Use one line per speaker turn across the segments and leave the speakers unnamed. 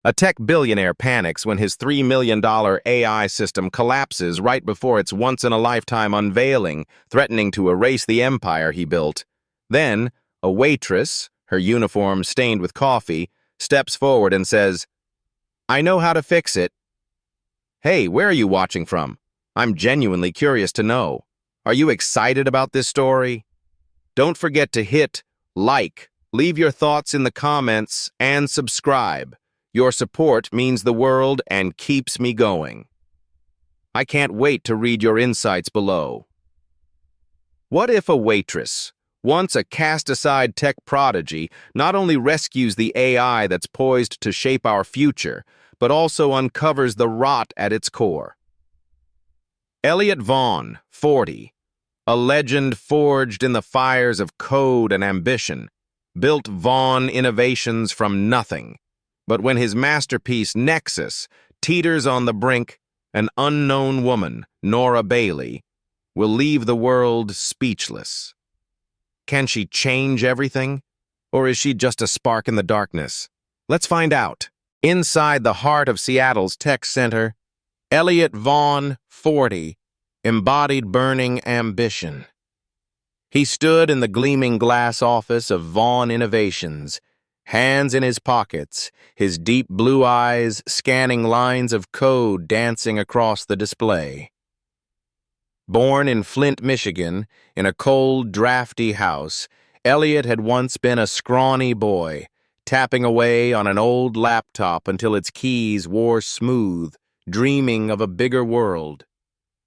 A tech billionaire panics when his $3 million AI system collapses right before its once-in-a-lifetime unveiling, threatening to erase the empire he built. Then, a waitress, her uniform stained with coffee, steps forward and says, "I know how to fix it." "Hey, where are you watching from? I'm genuinely curious to know. Are you excited about this story? Don't forget to hit like, leave your thoughts in the comments, and subscribe. Your support means the world and keeps me going. I can't wait to read your insights below. What if a waitress, once a cast-aside tech prodigy, not only rescues the AI that's poised to shape our future, but also uncovers the rot at its core? Elliot Vaughn, 40, a legend forged in the fires of code and ambition, built Vaughn Innovations from nothing. But when his masterpiece, Nexus, teeters on the brink, an unknown woman, Nora Bailey, will leave the world speechless. Can she change everything? Or is she just a spark in the darkness? Let's find out. Inside the heart of Seattle's tech center, Elliot Vaughn, 40, embodied burning ambition. He stood in the gleaming glass office of Vaughn Innovations, hands in his pockets, his deep blue eyes scanning lines of code dancing across the display. Born in Flint, Michigan, in a cold, drafty house, Elliot had once been a scrawny boy, tapping away on an old laptop until its keys wore smooth, dreaming of a bigger world.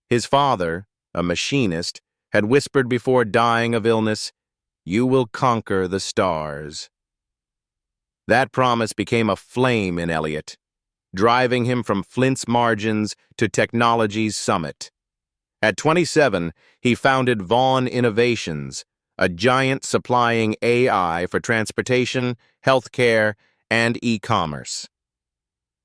His father, a machinist, had whispered before dying of illness, "You will conquer the stars." That promise became a flame in Elliot, driving him from Flint's margins to technology's summit. At 27, he founded Vaughn Innovations, a giant supplying AI for transportation, healthcare, and e-commerce.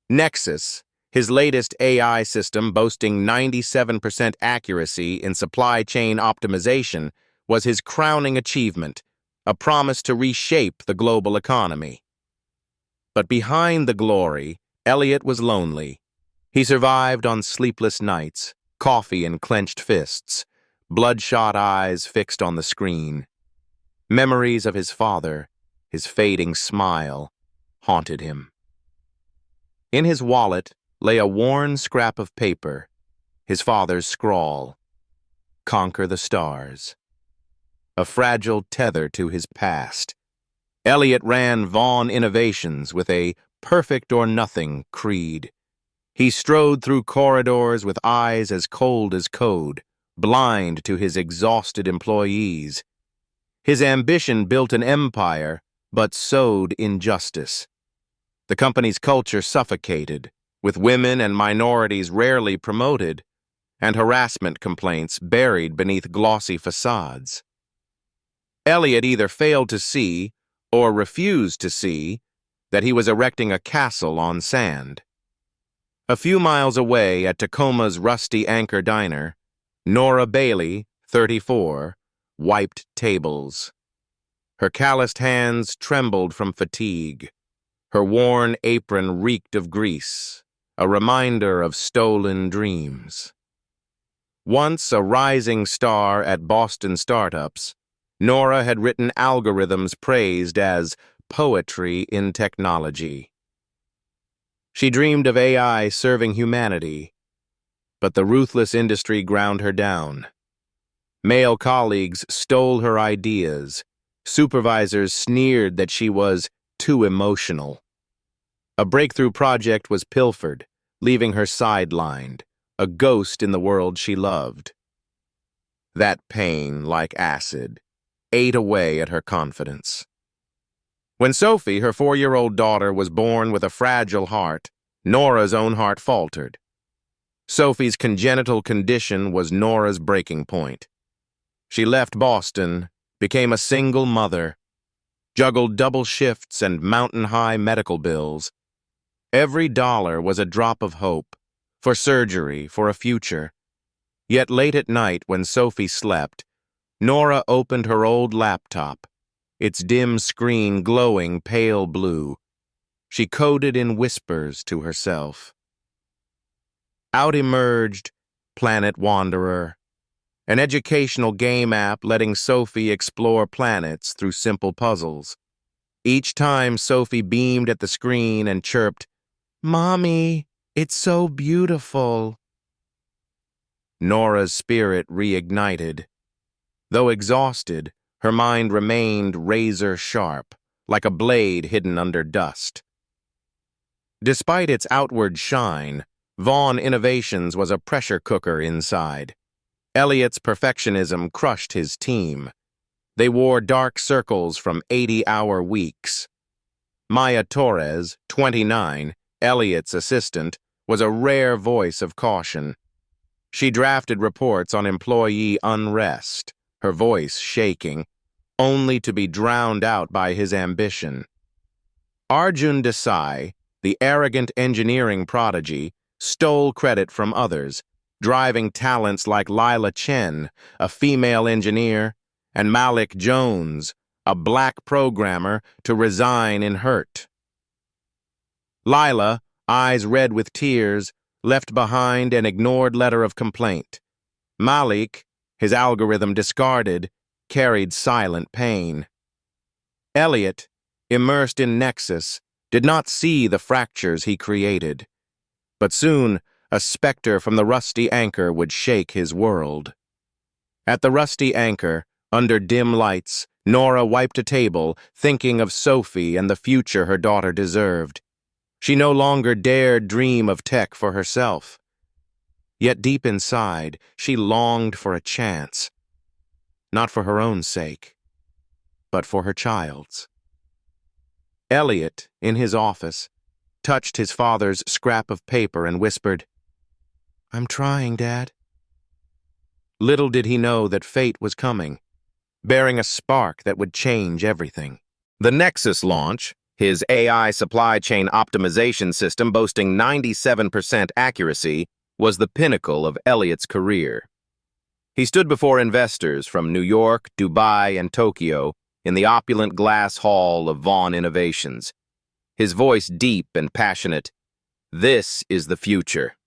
Nexus, his latest AI system boasting 97% accuracy in supply chain optimization, was his crowning achievement, a promise to reshape the global economy. But behind the glory, Elliot was lonely. He survived on sleepless nights, coffee in clenched fists, bloodshot eyes fixed on the screen. Memories of his father, his fading smile, haunted him. In his wallet lay a worn scrap of paper, his father's scrawl, "Conquer the stars," a fragile tether to his past. Elliot ran Vaughn Innovations with a perfect or nothing creed. He strode through corridors with eyes as cold as code, blind to his exhausted employees. His ambition built an empire, but sowed injustice. The company's culture suffocated, with women and minorities rarely promoted, and harassment complaints buried beneath glossy facades. Elliot either failed to see, or refused to see, that he was erecting a castle on sand. A few miles away at Tacoma's rusty Anchor Diner, Nora Bailey, 34, wiped tables. Her calloused hands trembled from fatigue. Her worn apron reeked of grease, a reminder of stolen dreams. Once a rising star at Boston startups, Nora had written algorithms praised as poetry in technology. She dreamed of AI serving humanity, but the ruthless industry ground her down. Male colleagues stole her ideas. Supervisors sneered that she was too emotional. A breakthrough project was pilfered, leaving her sidelined, a ghost in the world she loved. That pain, like acid, ate away at her confidence. When Sophie, her 4-year-old daughter, was born with a fragile heart, Nora's own heart faltered. Sophie's congenital condition was Nora's breaking point. She left Boston, became a single mother, juggled double shifts and mountain-high medical bills. Every dollar was a drop of hope, for surgery, for a future. Yet late at night, when Sophie slept, Nora opened her old laptop, its dim screen glowing pale blue. She coded in whispers to herself. Out emerged Planet Wanderer, an educational game app letting Sophie explore planets through simple puzzles. Each time Sophie beamed at the screen and chirped, "Mommy, it's so beautiful." Nora's spirit reignited. Though exhausted, her mind remained razor-sharp, like a blade hidden under dust. Despite its outward shine, Vaughn Innovations was a pressure cooker inside. Elliot's perfectionism crushed his team. They wore dark circles from 80-hour weeks. Maya Torres, 29, Elliot's assistant, was a rare voice of caution. She drafted reports on employee unrest, her voice shaking, only to be drowned out by his ambition. Arjun Desai, the arrogant engineering prodigy, stole credit from others, driving talents like Lila Chen, a female engineer, and Malik Jones, a black programmer, to resign in hurt. Lila, eyes red with tears, left behind an ignored letter of complaint. Malik, his algorithm discarded, carried silent pain. Elliot, immersed in Nexus, did not see the fractures he created. But soon, a specter from the rusty anchor would shake his world. At the rusty anchor, under dim lights, Nora wiped a table, thinking of Sophie and the future her daughter deserved. She no longer dared dream of tech for herself. Yet deep inside, she longed for a chance. Not for her own sake, but for her child's. Elliot, in his office, touched his father's scrap of paper and whispered, "I'm trying, Dad." Little did he know that fate was coming, bearing a spark that would change everything. The Nexus launch, his AI supply chain optimization system boasting 97% accuracy, was the pinnacle of Elliot's career. He stood before investors from New York, Dubai, and Tokyo in the opulent glass hall of Vaughn Innovations. His voice deep and passionate, "This is the future."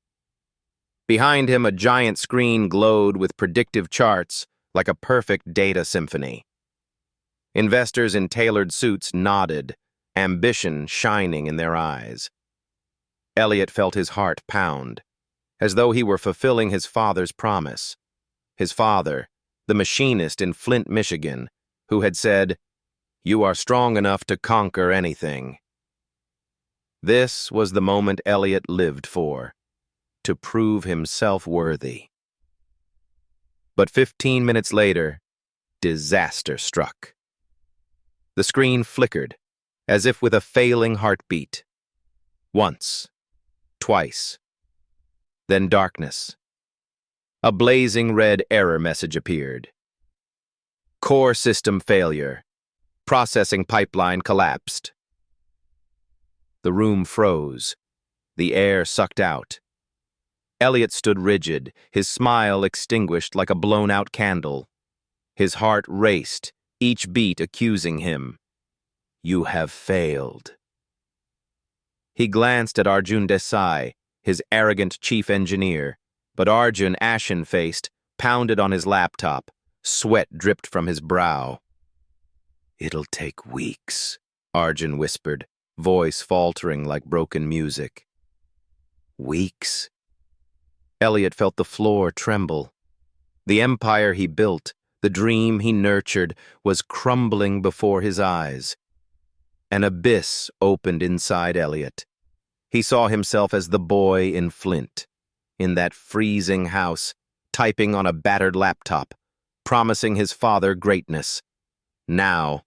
Behind him, a giant screen glowed with predictive charts like a perfect data symphony. Investors in tailored suits nodded, ambition shining in their eyes. Elliot felt his heart pound, as though he were fulfilling his father's promise. His father, the machinist in Flint, Michigan, who had said, "You are strong enough to conquer anything." This was the moment Elliot lived for, to prove himself worthy. But 15 minutes later, disaster struck. The screen flickered, as if with a failing heartbeat. Once, twice, then darkness. A blazing red error message appeared. Core system failure. Processing pipeline collapsed. The room froze. The air sucked out. Elliot stood rigid, his smile extinguished like a blown-out candle. His heart raced, each beat accusing him. "You have failed." He glanced at Arjun Desai, his arrogant chief engineer, but Arjun, ashen-faced, pounded on his laptop. Sweat dripped from his brow. "It'll take weeks," Arjun whispered, voice faltering like broken music. "Weeks?" Elliot felt the floor tremble. The empire he built, the dream he nurtured, was crumbling before his eyes. An abyss opened inside Elliot. He saw himself as the boy in Flint, in that freezing house, typing on a battered laptop, promising his father greatness. Now,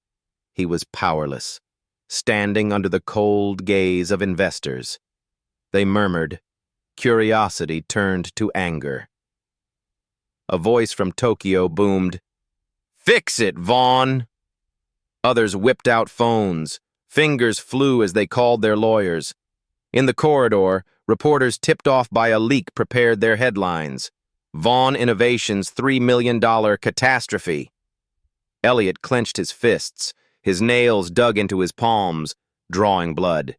he was powerless, standing under the cold gaze of investors. They murmured. Curiosity turned to anger. A voice from Tokyo boomed, "Fix it, Vaughn!" Others whipped out phones. Fingers flew as they called their lawyers. In the corridor, reporters tipped off by a leak prepared their headlines. Vaughn Innovations' $3 million catastrophe. Elliot clenched his fists, his nails dug into his palms, drawing blood.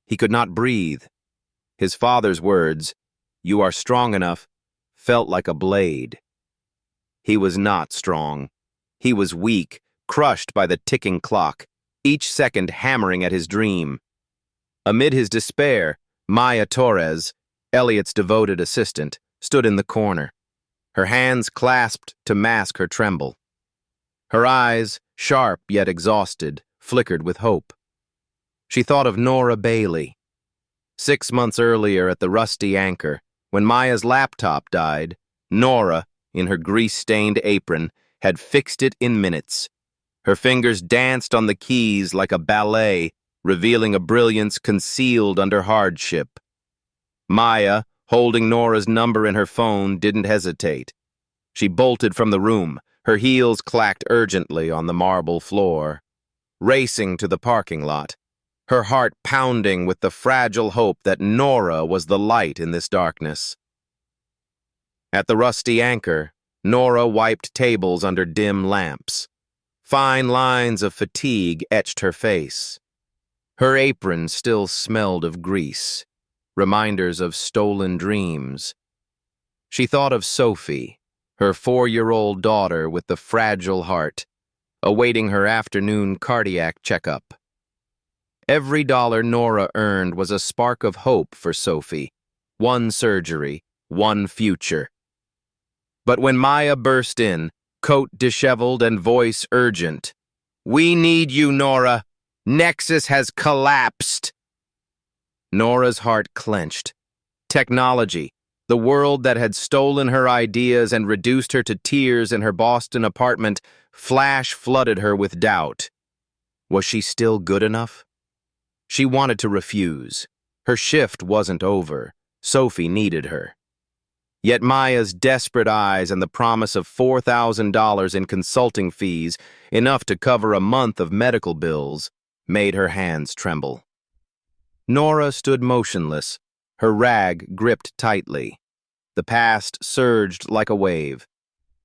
He could not breathe. His father's words, "You are strong enough," felt like a blade. He was not strong. He was weak, crushed by the ticking clock, each second hammering at his dream. Amid his despair, Maya Torres, Elliot's devoted assistant, stood in the corner, her hands clasped to mask her tremble. Her eyes, sharp yet exhausted, flickered with hope. She thought of Nora Bailey. 6 months earlier at the Rusty Anchor, when Maya's laptop died, Nora, in her grease-stained apron, had fixed it in minutes. Her fingers danced on the keys like a ballet, revealing a brilliance concealed under hardship. Maya, holding Nora's number in her phone, didn't hesitate. She bolted from the room, her heels clacked urgently on the marble floor, racing to the parking lot, her heart pounding with the fragile hope that Nora was the light in this darkness. At the Rusty Anchor, Nora wiped tables under dim lamps. Fine lines of fatigue etched her face. Her apron still smelled of grease, reminders of stolen dreams. She thought of Sophie, her 4-year-old daughter with the fragile heart, awaiting her afternoon cardiac checkup. Every dollar Nora earned was a spark of hope for Sophie. One surgery, one future. But when Maya burst in, coat disheveled and voice urgent, "We need you, Nora. Nexus has collapsed." Nora's heart clenched. Technology, the world that had stolen her ideas and reduced her to tears in her Boston apartment, flash-flooded her with doubt. Was she still good enough? She wanted to refuse. Her shift wasn't over. Sophie needed her. Yet Maya's desperate eyes and the promise of $4,000 in consulting fees, enough to cover a month of medical bills, made her hands tremble. Nora stood motionless, her rag gripped tightly. The past surged like a wave.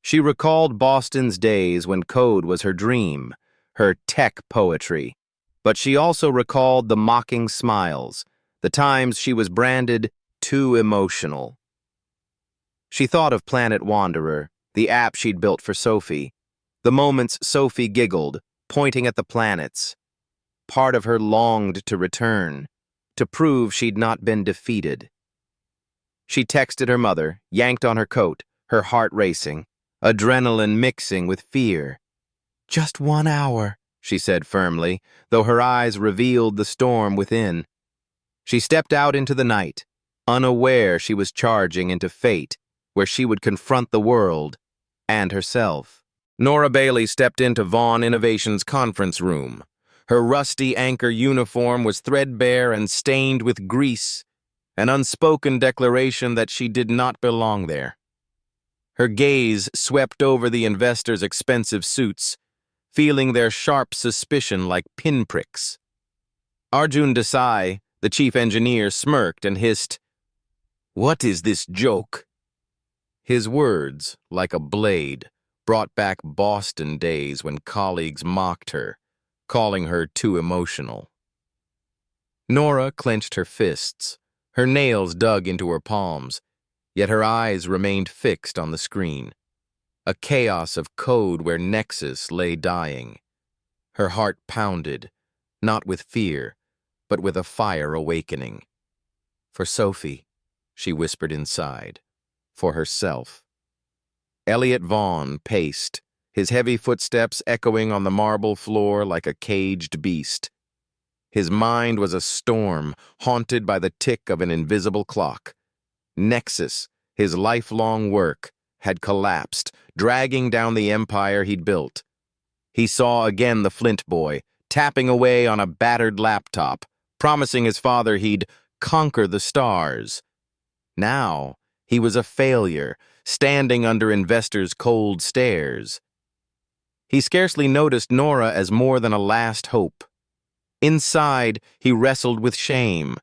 She recalled Boston's days when code was her dream, her tech poetry. But she also recalled the mocking smiles, the times she was branded too emotional. She thought of Planet Wanderer, the app she'd built for Sophie, the moments Sophie giggled, pointing at the planets. Part of her longed to return, to prove she'd not been defeated. She texted her mother, yanked on her coat, her heart racing, adrenaline mixing with fear. "Just 1 hour," she said firmly, though her eyes revealed the storm within. She stepped out into the night, unaware she was charging into fate, where she would confront the world and herself. Nora Bailey stepped into Vaughn Innovation's conference room. Her Rusty Anchor uniform was threadbare and stained with grease, an unspoken declaration that she did not belong there. Her gaze swept over the investors' expensive suits, feeling their sharp suspicion like pinpricks. Arjun Desai, the chief engineer, smirked and hissed, "What is this joke?" His words, like a blade, brought back Boston days when colleagues mocked her, calling her too emotional. Nora clenched her fists, her nails dug into her palms, yet her eyes remained fixed on the screen. A chaos of code where Nexus lay dying. Her heart pounded, not with fear, but with a fire awakening. For Sophie, she whispered inside. For herself. Elliot Vaughn paced, his heavy footsteps echoing on the marble floor like a caged beast. His mind was a storm, haunted by the tick of an invisible clock. Nexus, his lifelong work, had collapsed, dragging down the empire he'd built. He saw again the Flint boy, tapping away on a battered laptop, promising his father he'd conquer the stars. Now, he was a failure, standing under investors' cold stares. He scarcely noticed Nora as more than a last hope. Inside, he wrestled with shame,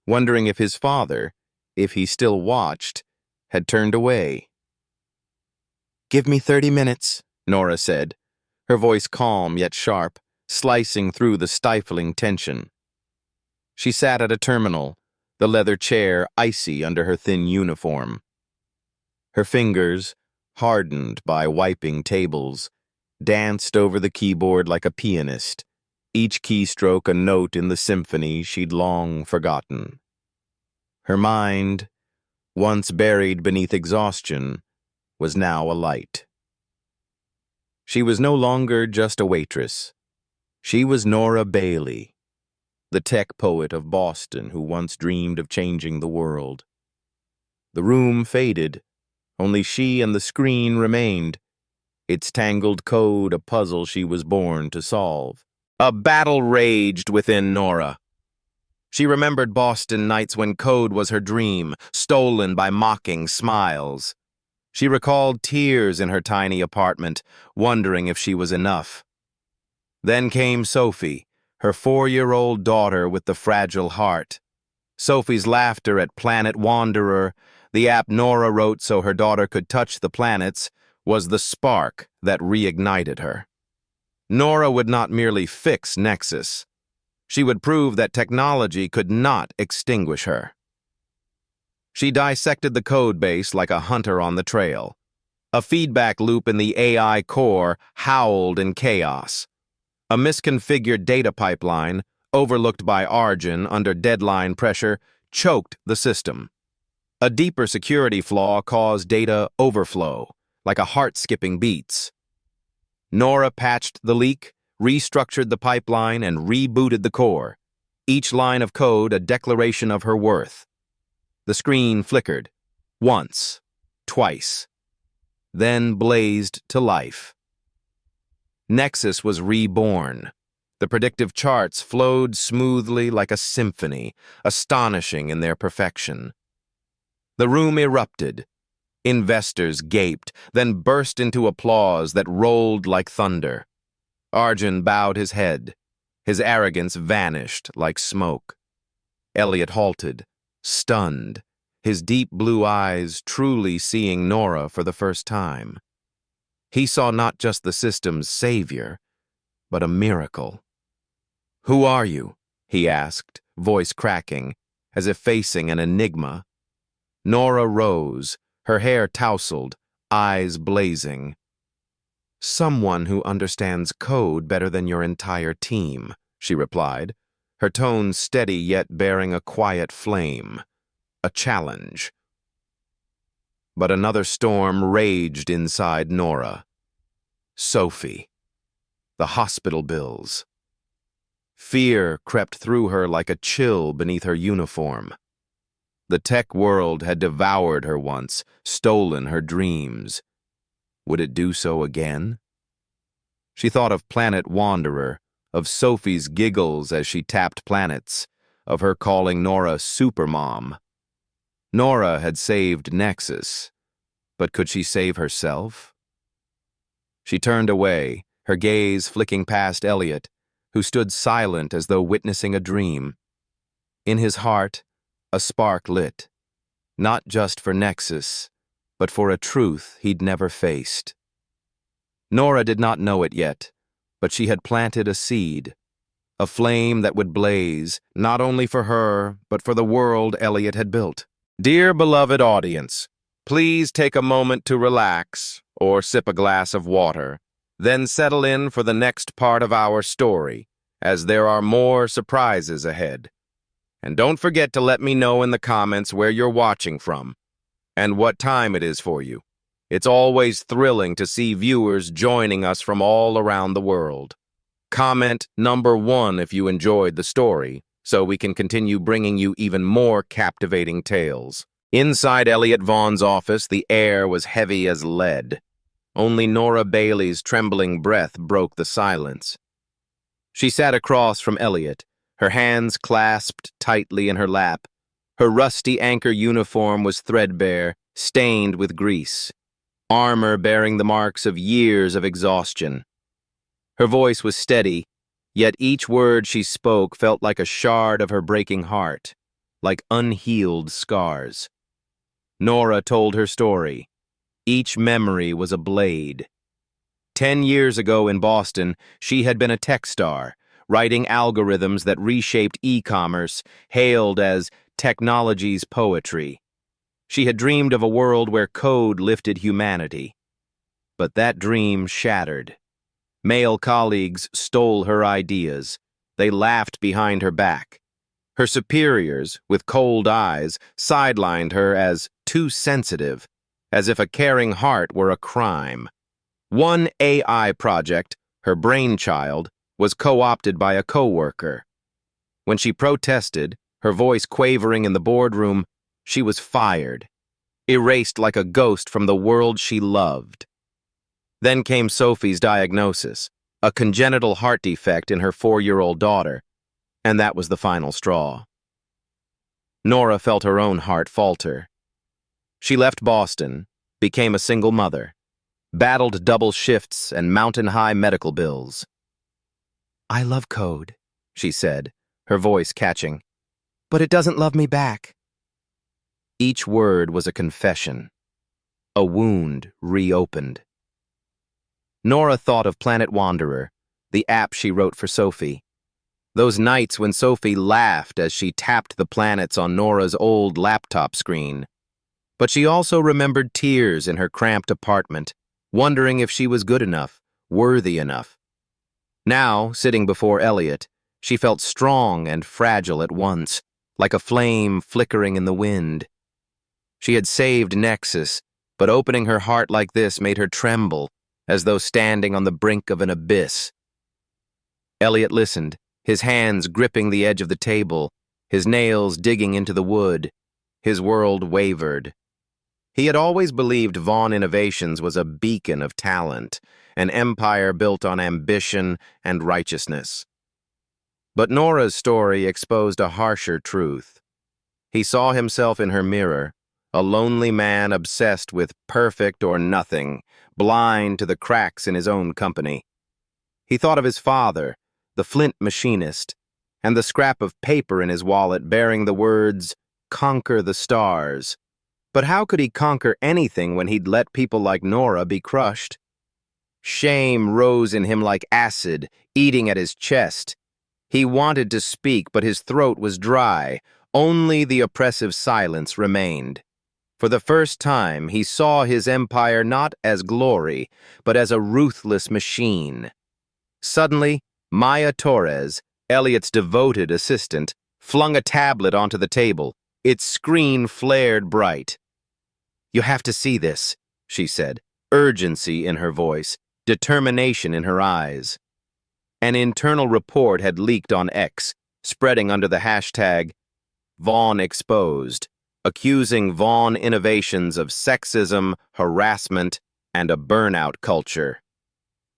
wondering if his father, if he still watched, had turned away. "Give me 30 minutes, Nora said, her voice calm yet sharp, slicing through the stifling tension. She sat at a terminal, the leather chair icy under her thin uniform. Her fingers, hardened by wiping tables, danced over the keyboard like a pianist, each keystroke a note in the symphony she'd long forgotten. Her mind, once buried beneath exhaustion, was now alight. She was no longer just a waitress. She was Nora Bailey, the tech poet of Boston who once dreamed of changing the world. The room faded. Only she and the screen remained, its tangled code a puzzle she was born to solve. A battle raged within Nora. She remembered Boston nights when code was her dream, stolen by mocking smiles. She recalled tears in her tiny apartment, wondering if she was enough. Then came Sophie, her 4-year-old daughter with the fragile heart. Sophie's laughter at Planet Wanderer, the app Nora wrote so her daughter could touch the planets, was the spark that reignited her. Nora would not merely fix Nexus. She would prove that technology could not extinguish her. She dissected the code base like a hunter on the trail. A feedback loop in the AI core howled in chaos. A misconfigured data pipeline, overlooked by Arjun under deadline pressure, choked the system. A deeper security flaw caused data overflow, like a heart skipping beats. Nora patched the leak, restructured the pipeline, and rebooted the core, each line of code a declaration of her worth. The screen flickered, once, twice, then blazed to life. Nexus was reborn. The predictive charts flowed smoothly like a symphony, astonishing in their perfection. The room erupted. Investors gaped, then burst into applause that rolled like thunder. Arjun bowed his head. His arrogance vanished like smoke. Elliot halted, stunned, his deep blue eyes truly seeing Nora for the first time. He saw not just the system's savior, but a miracle. "Who are you?" he asked, voice cracking, as if facing an enigma. Nora rose, her hair tousled, eyes blazing. "Someone who understands code better than your entire team," she replied, her tone steady yet bearing a quiet flame. A challenge. But another storm raged inside Nora. Sophie. The hospital bills. Fear crept through her like a chill beneath her uniform. The tech world had devoured her once, stolen her dreams. Would it do so again? She thought of Planet Wanderer, of Sophie's giggles as she tapped planets, of her calling Nora Supermom. Nora had saved Nexus, but could she save herself? She turned away, her gaze flicking past Elliot, who stood silent as though witnessing a dream. In his heart, a spark lit, not just for Nexus, but for a truth he'd never faced. Nora did not know it yet, but she had planted a seed, a flame that would blaze, not only for her, but for the world Elliot had built. Dear beloved audience, please take a moment to relax or sip a glass of water, then settle in for the next part of our story, as there are more surprises ahead. And don't forget to let me know in the comments where you're watching from and what time it is for you. It's always thrilling to see viewers joining us from all around the world. Comment number 1 if you enjoyed the story, so we can continue bringing you even more captivating tales. Inside Elliot Vaughn's office, the air was heavy as lead. Only Nora Bailey's trembling breath broke the silence. She sat across from Elliot, her hands clasped tightly in her lap. Her rusty anchor uniform was threadbare, stained with grease, armor bearing the marks of years of exhaustion. Her voice was steady, yet each word she spoke felt like a shard of her breaking heart, like unhealed scars. Nora told her story. Each memory was a blade. 10 years ago in Boston, she had been a tech star, writing algorithms that reshaped e-commerce, hailed as technology's poetry. She had dreamed of a world where code lifted humanity. But that dream shattered. Male colleagues stole her ideas. They laughed behind her back. Her superiors, with cold eyes, sidelined her as too sensitive, as if a caring heart were a crime. One AI project, her brainchild, was co-opted by a coworker. When she protested, her voice quavering in the boardroom, she was fired, erased like a ghost from the world she loved. Then came Sophie's diagnosis, a congenital heart defect in her 4-year-old daughter, and that was the final straw. Nora felt her own heart falter. She left Boston, became a single mother, battled double shifts and mountain-high medical bills. "I love code," she said, her voice catching, "but it doesn't love me back." Each word was a confession, a wound reopened. Nora thought of Planet Wanderer, the app she wrote for Sophie. Those nights when Sophie laughed as she tapped the planets on Nora's old laptop screen. But she also remembered tears in her cramped apartment, wondering if she was good enough, worthy enough. Now, sitting before Elliot, she felt strong and fragile at once, like a flame flickering in the wind. She had saved Nexus, but opening her heart like this made her tremble, as though standing on the brink of an abyss. Elliot listened, his hands gripping the edge of the table, his nails digging into the wood. His world wavered. He had always believed Vaughn Innovations was a beacon of talent, an empire built on ambition and righteousness. But Nora's story exposed a harsher truth. He saw himself in her mirror, a lonely man obsessed with perfect or nothing, blind to the cracks in his own company. He thought of his father, the flint machinist, and the scrap of paper in his wallet bearing the words, "Conquer the stars." But how could he conquer anything when he'd let people like Nora be crushed? Shame rose in him like acid, eating at his chest. He wanted to speak, but his throat was dry. Only the oppressive silence remained. For the first time, he saw his empire not as glory, but as a ruthless machine. Suddenly, Maya Torres, Elliot's devoted assistant, flung a tablet onto the table. Its screen flared bright. "You have to see this," she said, urgency in her voice, determination in her eyes. An internal report had leaked on X, spreading under the hashtag Vaughn Exposed, accusing Vaughn Innovations of sexism, harassment, and a burnout culture.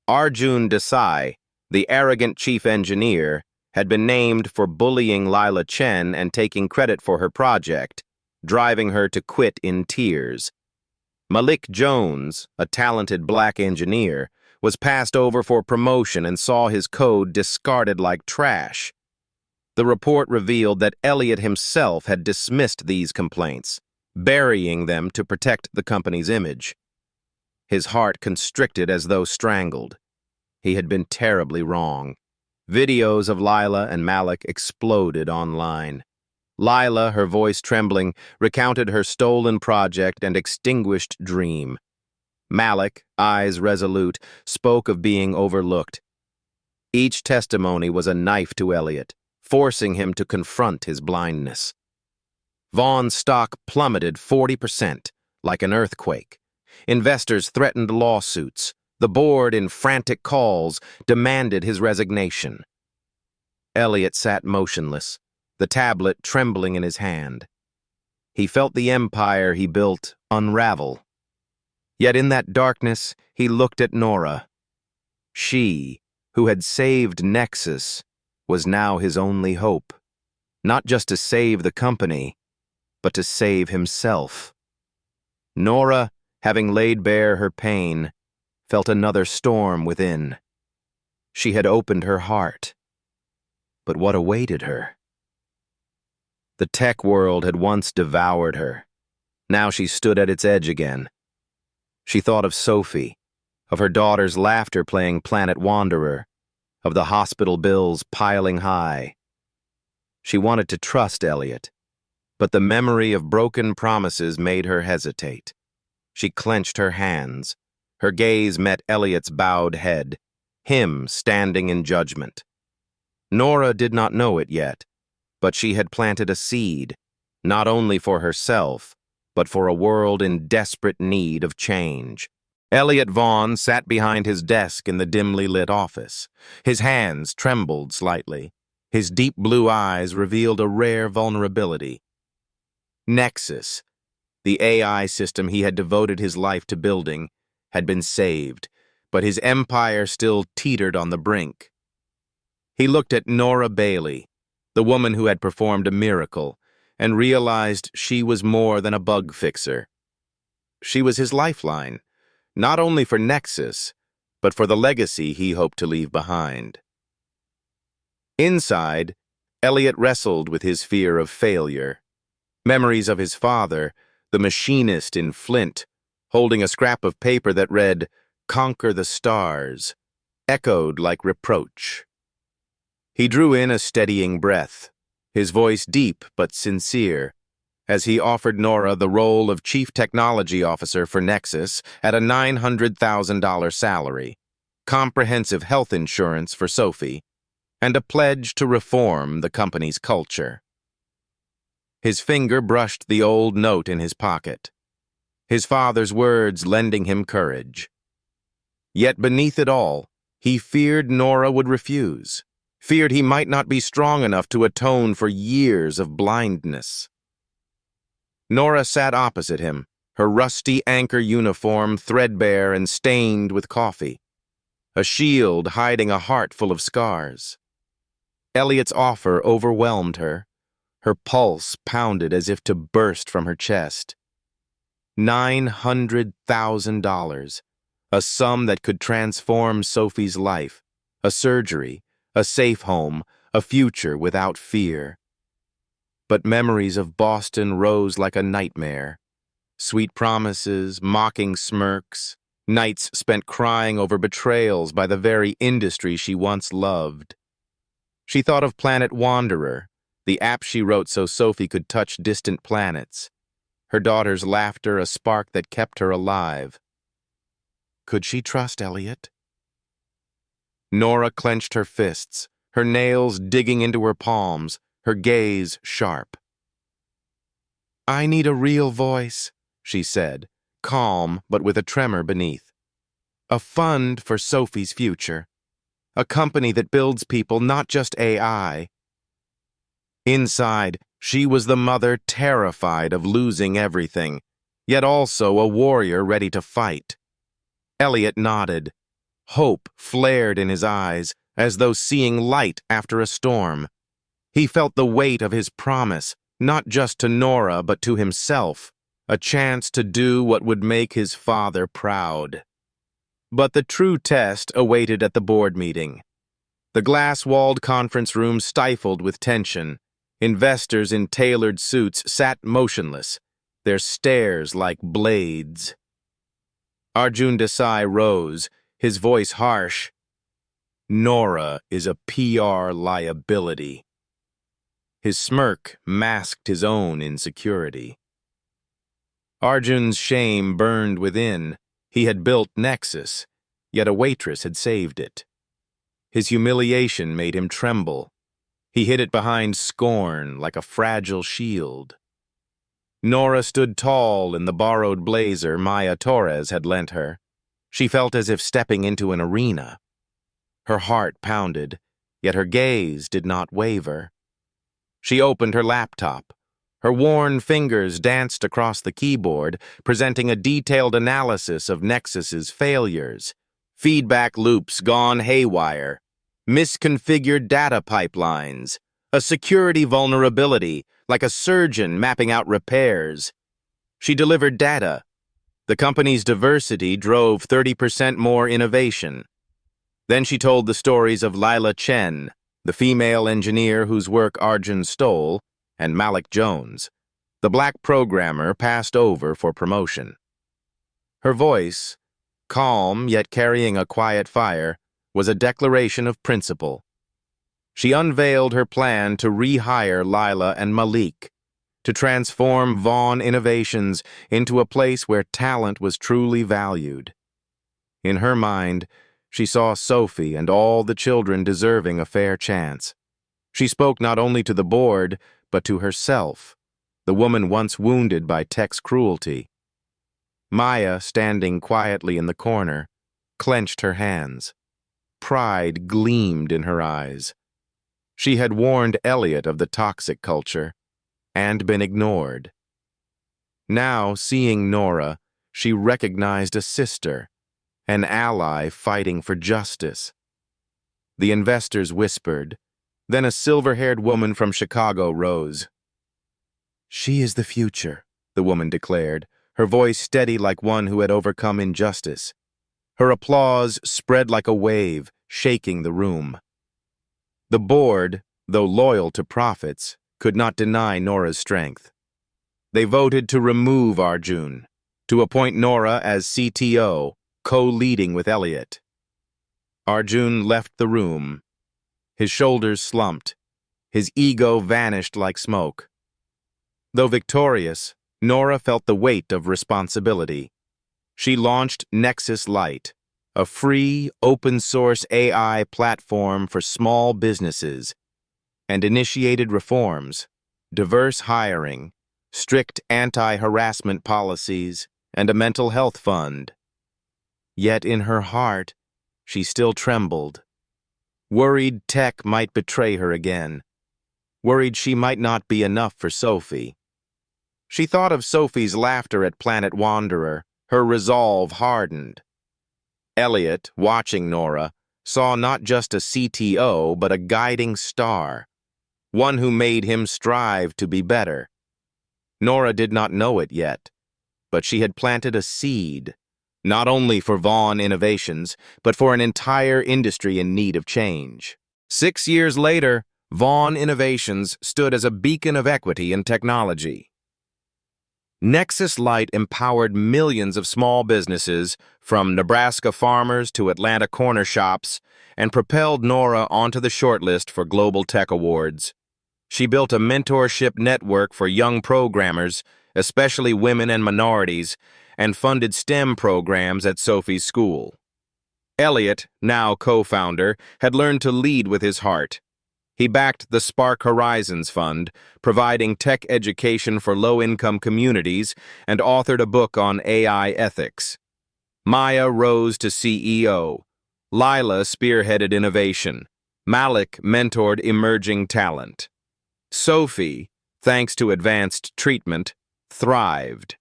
Arjun Desai, the arrogant chief engineer, had been named for bullying Lila Chen and taking credit for her project, driving her to quit in tears. Malik Jones, a talented black engineer, was passed over for promotion and saw his code discarded like trash. The report revealed that Elliot himself had dismissed these complaints, burying them to protect the company's image. His heart constricted as though strangled. He had been terribly wrong. Videos of Lila and Malik exploded online. Lila, her voice trembling, recounted her stolen project and extinguished dream. Malik, eyes resolute, spoke of being overlooked. Each testimony was a knife to Elliot, forcing him to confront his blindness. Vaughn's stock plummeted 40%, like an earthquake. Investors threatened lawsuits. The board, in frantic calls, demanded his resignation. Elliot sat motionless, the tablet trembling in his hand. He felt the empire he built unravel. Yet in that darkness, he looked at Nora. She, who had saved Nexus, was now his only hope. Not just to save the company, but to save himself. Nora, having laid bare her pain, felt another storm within. She had opened her heart. But what awaited her? The tech world had once devoured her. Now she stood at its edge again. She thought of Sophie, of her daughter's laughter playing Planet Wanderer, of the hospital bills piling high. She wanted to trust Elliot, but the memory of broken promises made her hesitate. She clenched her hands. Her gaze met Elliot's bowed head, him standing in judgment. Nora did not know it yet, but she had planted a seed, not only for herself, but for a world in desperate need of change. Elliot Vaughn sat behind his desk in the dimly lit office. His hands trembled slightly. His deep blue eyes revealed a rare vulnerability. Nexus, the AI system he had devoted his life to building, had been saved, but his empire still teetered on the brink. He looked at Nora Bailey, the woman who had performed a miracle, and realized she was more than a bug fixer. She was his lifeline, not only for Nexus, but for the legacy he hoped to leave behind. Inside, Elliot wrestled with his fear of failure. Memories of his father, the machinist in Flint, holding a scrap of paper that read, "Conquer the Stars," echoed like reproach. He drew in a steadying breath, his voice deep but sincere, as he offered Nora the role of Chief Technology Officer for Nexus at a $900,000 salary, comprehensive health insurance for Sophie, and a pledge to reform the company's culture. His finger brushed the old note in his pocket, his father's words lending him courage. Yet beneath it all, he feared Nora would refuse, feared he might not be strong enough to atone for years of blindness. Nora sat opposite him, her rusty anchor uniform threadbare and stained with coffee, a shield hiding a heart full of scars. Elliot's offer overwhelmed her. Her pulse pounded as if to burst from her chest. $900,000, a sum that could transform Sophie's life, a surgery, a safe home, a future without fear. But memories of Boston rose like a nightmare. Sweet promises, mocking smirks, nights spent crying over betrayals by the very industry she once loved. She thought of Planet Wanderer, the app she wrote so Sophie could touch distant planets. Her daughter's laughter a spark that kept her alive. Could she trust Elliot? Nora clenched her fists, her nails digging into her palms, her gaze sharp. "I need a real voice," she said, calm but with a tremor beneath. "A fund for Sophie's future. A company that builds people, not just AI." Inside, she was the mother terrified of losing everything, yet also a warrior ready to fight. Elliot nodded. Hope flared in his eyes, as though seeing light after a storm. He felt the weight of his promise, not just to Nora but to himself, a chance to do what would make his father proud. But the true test awaited at the board meeting. The glass-walled conference room stifled with tension. Investors in tailored suits sat motionless, their stares like blades. Arjun Desai rose, his voice harsh. "Nora is a PR liability." His smirk masked his own insecurity. Arjun's shame burned within. He had built Nexus, yet a waitress had saved it. His humiliation made him tremble. He hid it behind scorn like a fragile shield. Nora stood tall in the borrowed blazer Maya Torres had lent her. She felt as if stepping into an arena. Her heart pounded, yet her gaze did not waver. She opened her laptop. Her worn fingers danced across the keyboard, presenting a detailed analysis of Nexus's failures. Feedback loops gone haywire, misconfigured data pipelines, a security vulnerability, like a surgeon mapping out repairs. She delivered data. The company's diversity drove 30% more innovation. Then she told the stories of Lila Chen, the female engineer whose work Arjun stole, and Malik Jones, the black programmer passed over for promotion. Her voice, calm yet carrying a quiet fire, was a declaration of principle. She unveiled her plan to rehire Lila and Malik, to transform Vaughn Innovations into a place where talent was truly valued. In her mind, she saw Sophie and all the children deserving a fair chance. She spoke not only to the board, but to herself, the woman once wounded by tech's cruelty. Maya, standing quietly in the corner, clenched her hands. Pride gleamed in her eyes. She had warned Elliot of the toxic culture, and been ignored. Now, seeing Nora, she recognized a sister, an ally fighting for justice. The investors whispered. Then a silver-haired woman from Chicago rose. "She is the future," the woman declared, her voice steady like one who had overcome injustice. Her applause spread like a wave, shaking the room. The board, though loyal to profits, could not deny Nora's strength. They voted to remove Arjun, to appoint Nora as CTO, co-leading with Elliot. Arjun left the room. His shoulders slumped. His ego vanished like smoke. Though victorious, Nora felt the weight of responsibility. She launched Nexus Lite, a free, open-source AI platform for small businesses, and initiated reforms, diverse hiring, strict anti-harassment policies, and a mental health fund. Yet in her heart, she still trembled. Worried tech might betray her again. Worried she might not be enough for Sophie. She thought of Sophie's laughter at Planet Wanderer. Her resolve hardened. Elliot, watching Nora, saw not just a CTO, but a guiding star, one who made him strive to be better. Nora did not know it yet, but she had planted a seed, not only for Vaughn Innovations, but for an entire industry in need of change. 6 years later, Vaughn Innovations stood as a beacon of equity in technology. Nexus Lite empowered millions of small businesses, from Nebraska farmers to Atlanta corner shops, and propelled Nora onto the shortlist for Global Tech Awards. She built a mentorship network for young programmers, especially women and minorities, and funded STEM programs at Sophie's school. Elliot, now co-founder, had learned to lead with his heart. He backed the Spark Horizons Fund, providing tech education for low-income communities, and authored a book on AI ethics. Maya rose to CEO. Lila spearheaded innovation. Malik mentored emerging talent. Sophie, thanks to advanced treatment, thrived.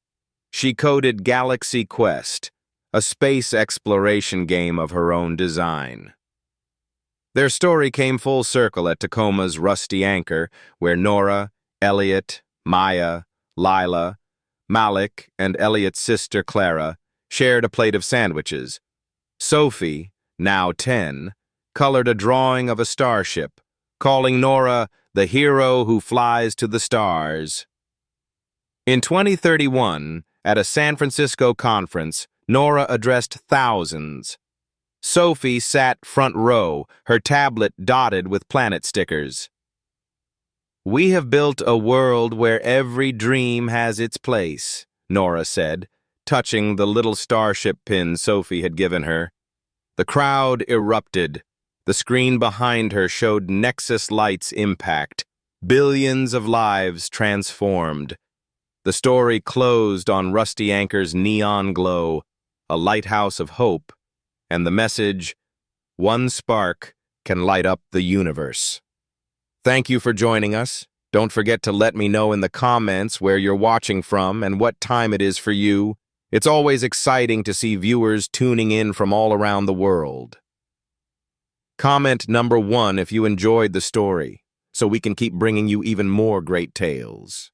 She coded Galaxy Quest, a space exploration game of her own design. Their story came full circle at Tacoma's Rusty Anchor, where Nora, Elliot, Maya, Lila, Malik, and Elliot's sister Clara shared a plate of sandwiches. Sophie, now 10, colored a drawing of a starship, calling Nora the hero who flies to the stars. In 2031, at a San Francisco conference, Nora addressed thousands. Sophie sat front row, her tablet dotted with planet stickers. "We have built a world where every dream has its place," Nora said, touching the little starship pin Sophie had given her. The crowd erupted. The screen behind her showed Nexus Lite's impact. Billions of lives transformed. The story closed on Rusty Anchor's neon glow, a lighthouse of hope, and the message, "One spark can light up the universe." Thank you for joining us. Don't forget to let me know in the comments where you're watching from and what time it is for you. It's always exciting to see viewers tuning in from all around the world. Comment number 1 if you enjoyed the story, so we can keep bringing you even more great tales.